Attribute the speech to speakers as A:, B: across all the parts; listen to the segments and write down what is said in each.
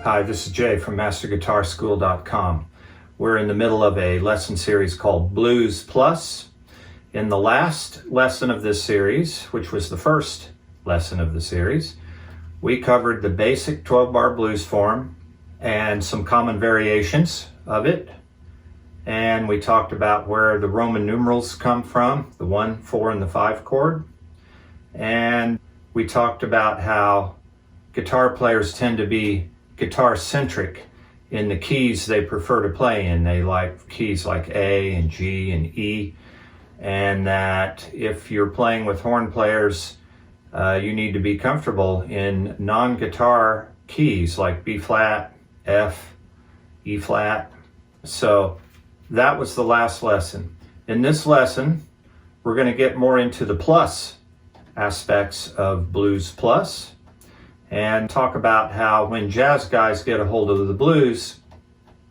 A: Hi, this is Jay from MasterGuitarSchool.com. We're in the middle of a lesson series called Blues Plus. In the last lesson of this series, which was the first lesson of the series, we covered the basic 12-bar blues form and some common variations of it. And we talked about where the Roman numerals come from, the 1, 4, and the 5 chord. And we talked about how guitar players tend to be guitar-centric in the keys they prefer to play in. They like keys like A and G and E, and that if you're playing with horn players, you need to be comfortable in non-guitar keys like B flat, F, E flat. So that was the last lesson. In this lesson, we're going to get more into the plus aspects of Blues Plus and talk about how when jazz guys get a hold of the blues,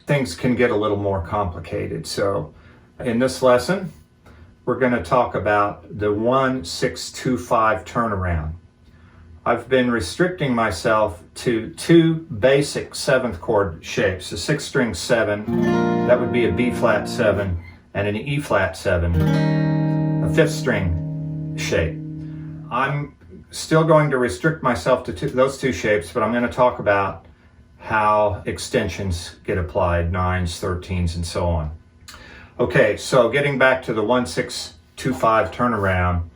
A: things can get a little more complicated. So in this lesson, we're going to talk about the 1-6-2-5 turnaround. I've been restricting myself to two basic 7th chord shapes, a 6-string 7, that would be a B flat 7, and an E flat 7, a 5th string shape. I'm still going to restrict myself to those two shapes, but I'm going to talk about how extensions get applied, 9s, 13s, and so on. Okay, so getting back to the 1-6-2-5 turnaround,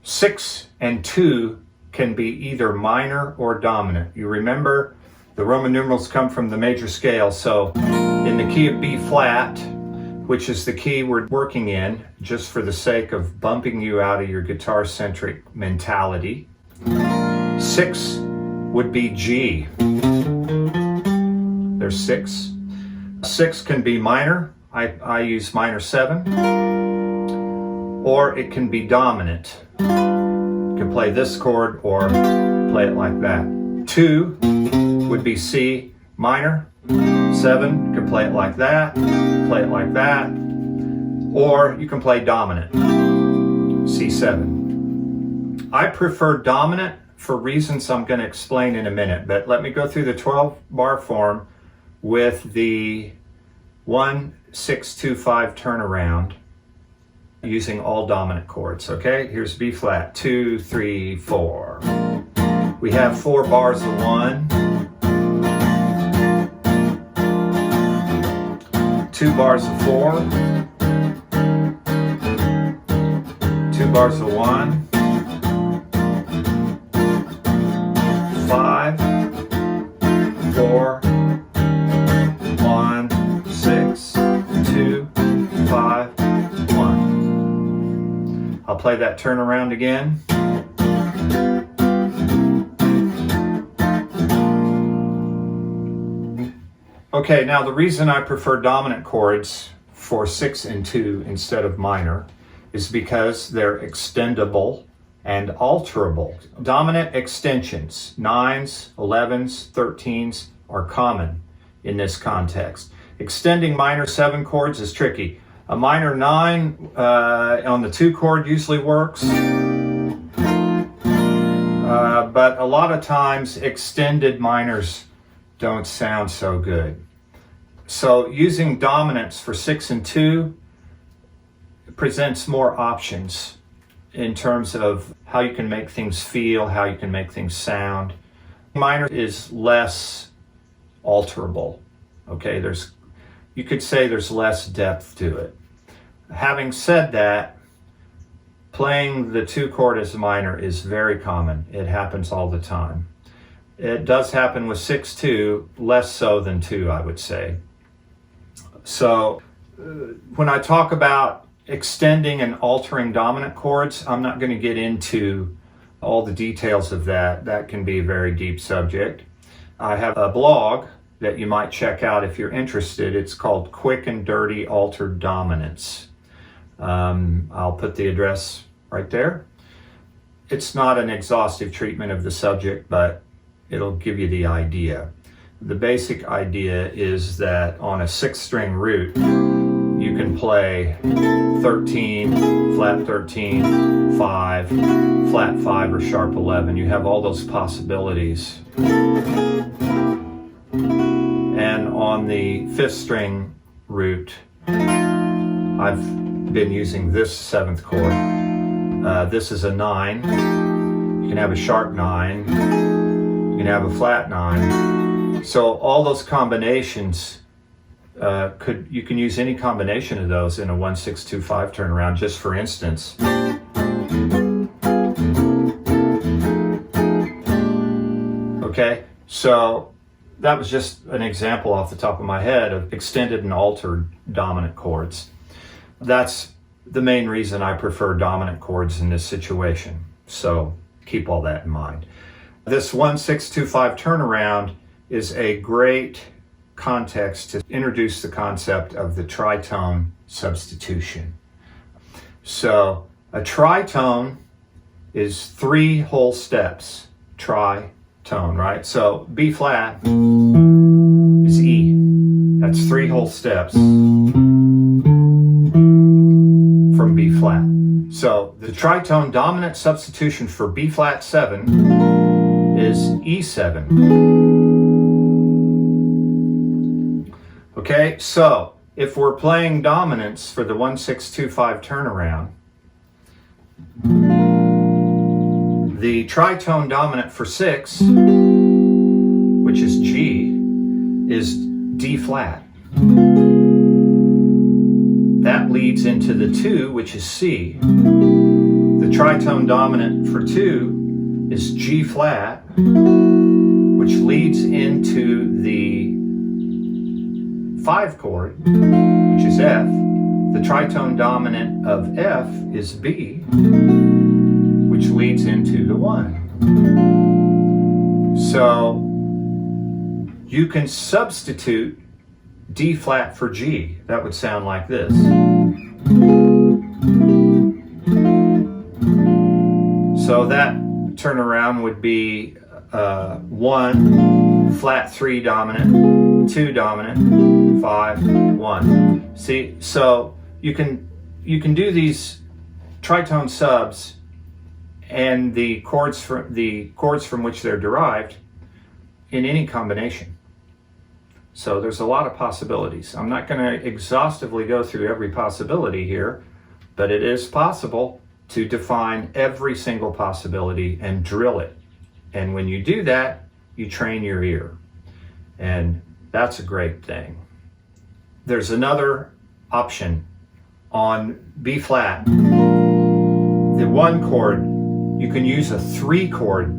A: 6 and 2 can be either minor or dominant. You remember the Roman numerals come from the major scale, so in the key of B flat, which is the key we're working in, just for the sake of bumping you out of your guitar-centric mentality, 6 would be G. There's 6. 6 can be minor. I use minor 7. Or it can be dominant. You can play this chord or play it like that. 2 would be C minor. 7, you can play it like that, play it like that, or you can play dominant, C7. I prefer dominant for reasons I'm going to explain in a minute, but let me go through the 12-bar form with the 1-6-2-5 turnaround using all dominant chords, okay? Here's B flat, 2, 3, 4. We have 4 bars of 1, 2 bars of 4, 2 bars of 1, 5, 4, 1, 6, 2, 5, 1. I'll play that turnaround again. Okay, now the reason I prefer dominant chords for 6 and 2 instead of minor is because they're extendable and alterable. Dominant extensions, 9s, 11s, 13s are common in this context. Extending minor 7 chords is tricky. A minor 9 on the 2 chord usually works, but a lot of times extended minors don't sound so good. So using dominants for 6 and 2 presents more options in terms of how you can make things feel, how you can make things sound. Minor is less alterable. Okay, you could say there's less depth to it. Having said that, playing the 2 chord as a minor is very common. It happens all the time. It does happen with 6-2, less so than 2, I would say. So when I talk about extending and altering dominant chords, I'm not going to get into all the details of that. That can be a very deep subject. I have a blog that you might check out if you're interested. It's called Quick and Dirty Altered Dominants. I'll put the address right there. It's not an exhaustive treatment of the subject, but it'll give you the idea. The basic idea is that on a 6-string root, you can play 13, flat 13, 5, flat 5, or sharp 11. You have all those possibilities. on the 5th string root, I've been using this 7th chord. This is a 9. You can have a sharp 9. You can have a flat 9. So all those combinations, you can use any combination of those in a 1-6-2-5 turnaround, just for instance. Okay, so that was just an example off the top of my head of extended and altered dominant chords. That's the main reason I prefer dominant chords in this situation. So keep all that in mind. This 1-6-2-5 turnaround is a great context to introduce the concept of the tritone substitution. So a tritone is 3 whole steps. Tritone, right? So B flat is E. That's 3 whole steps from B flat. So the tritone dominant substitution for B flat 7 is E7. Okay, so if we're playing dominants for the 1-6-2-5 turnaround, the tritone dominant for 6, which is G, is D flat. That leads into the 2, which is C. The tritone dominant for 2 is G flat, which leads into the 5 chord, which is F. The tritone dominant of F is B, which leads into the 1. So you can substitute D flat for G. That would sound like this. So that turnaround would be 1, flat 3 dominant, 2 dominant, 5, 1. See, so you can do these tritone subs and the chords from which they're derived in any combination. So there's a lot of possibilities. I'm not going to exhaustively go through every possibility here, but it is possible to define every single possibility and drill it. And when you do that, you train your ear. And that's a great thing. There's another option on B flat. The 1 chord, you can use a 3 chord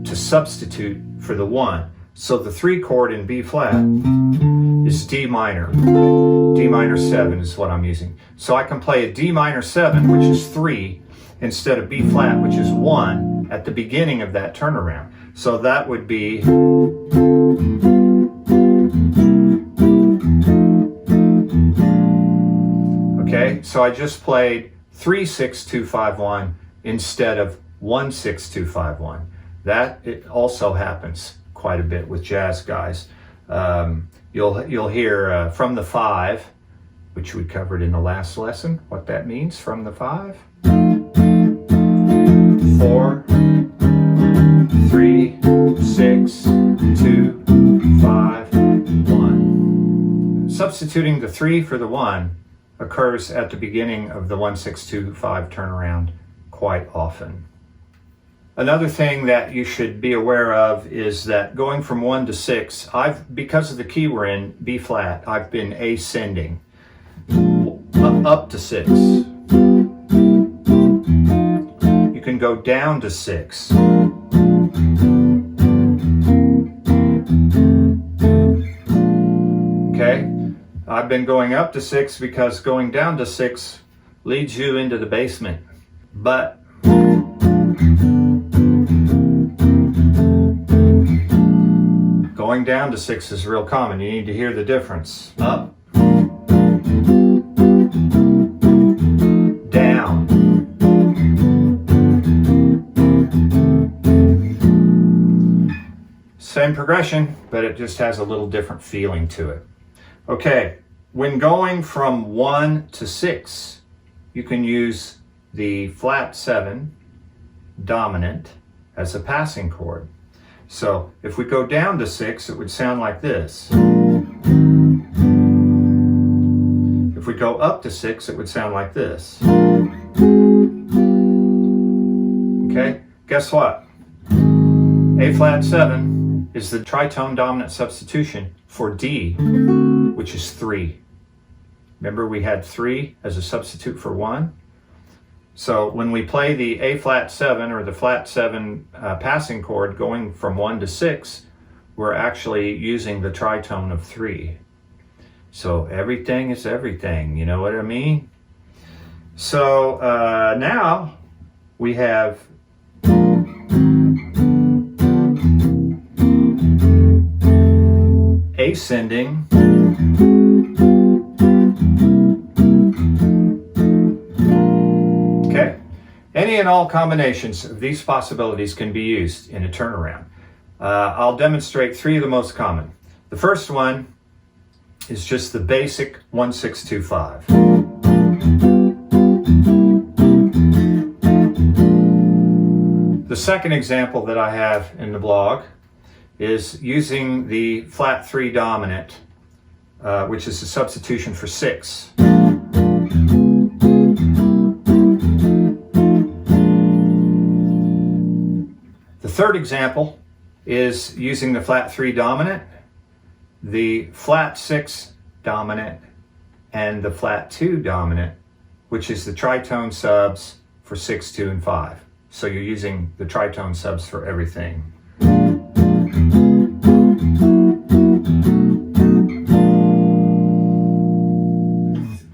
A: to substitute for the 1. So the 3 chord in B flat is D minor. D minor 7 is what I'm using. So I can play a D minor 7, which is 3, instead of B flat, which is 1, at the beginning of that turnaround. So that would be okay, so I just played 3-6-2-5-1 instead of 1-6-2-5-1. That it also happens quite a bit with jazz guys. You'll hear from the 5, which we covered in the last lesson, what that means from the 5. 4, 3, 6, 2, 5, 1. Substituting the 3 for the 1 occurs at the beginning of the 1-6-2-5 turnaround quite often. Another thing that you should be aware of is that going from 1 to 6, because of the key we're in, B flat, I've been ascending up to 6. You can go down to 6. Okay? I've been going up to 6 because going down to 6 leads you into the basement. But going down to 6 is real common. You need to hear the difference. Up, down. Same progression, but it just has a little different feeling to it. Okay, when going from 1 to 6, you can use the flat 7 dominant as a passing chord. So if we go down to 6, it would sound like this. If we go up to 6, it would sound like this. Okay, guess what? A flat 7 is the tritone dominant substitution for D, which is 3. Remember we had 3 as a substitute for 1? So when we play the A flat 7 or the flat 7 passing chord going from 1 to 6, we're actually using the tritone of 3. So everything is everything, you know what I mean? So now we have ascending, okay? Any and all combinations of these possibilities can be used in a turnaround. I'll demonstrate 3 of the most common. The first one is just the basic 1-6-2-5. The second example that I have in the blog is using the flat 3 dominant, which is a substitution for 6. The third example is using the flat 3 dominant, the flat 6 dominant, and the flat 2 dominant, which is the tritone subs for 6, 2, and 5. So you're using the tritone subs for everything.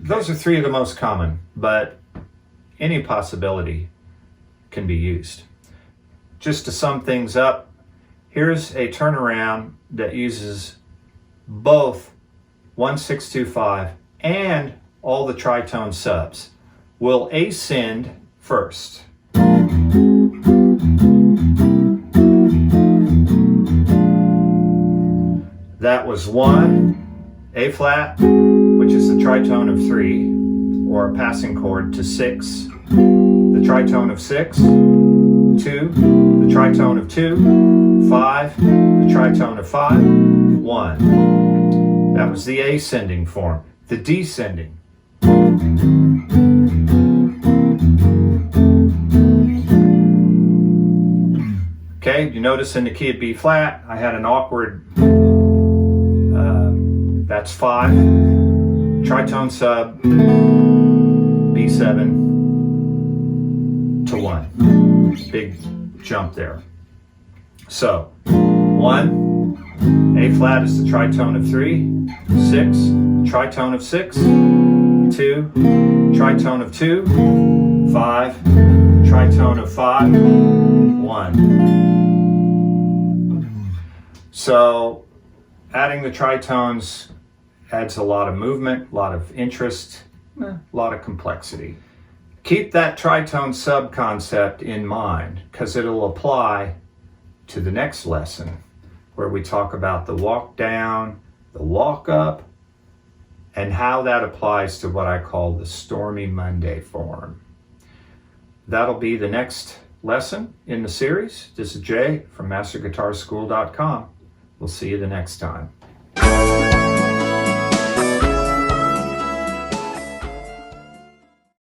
A: Those are 3 of the most common, but any possibility can be used. Just to sum things up, here's a turnaround that uses both 1-6-2-5 and all the tritone subs. We'll ascend first. That was 1, A flat, which is the tritone of 3, or a passing chord to 6, the tritone of 6, 2, the tritone of 2, 5, the tritone of 5, 1. That was the ascending form. The descending. Okay, you notice in the key of B flat, I had an awkward, that's 5, tritone sub, B7 to 1. Big jump there. So, 1, A flat is the tritone of 3, 6, tritone of 6, 2, tritone of 2, 5, tritone of 5, 1. So, adding the tritones adds a lot of movement, a lot of interest, a lot of complexity. Keep that tritone sub concept in mind because it'll apply to the next lesson where we talk about the walk down, the walk up, and how that applies to what I call the Stormy Monday form. That'll be the next lesson in the series. This is Jay from MasterGuitarSchool.com. We'll see you the next time.